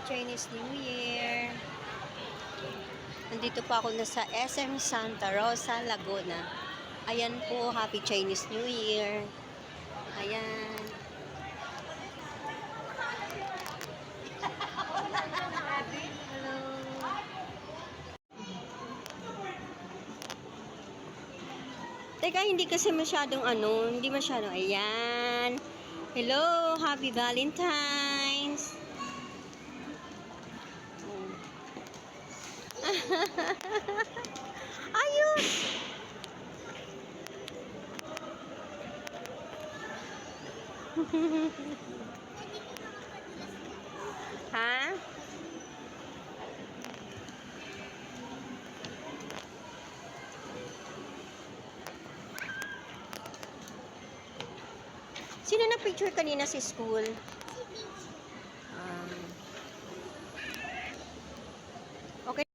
Chinese New Year. Nandito po ako na sa SM Santa Rosa, Laguna. Ayan po, Happy Chinese New Year. Ayan. Hello. Teka, hindi kasi masyadong hindi masyadong, ayan. Hello, Happy Valentine's. Ayos! Ha? Sino na picture kanina sa school? Okay.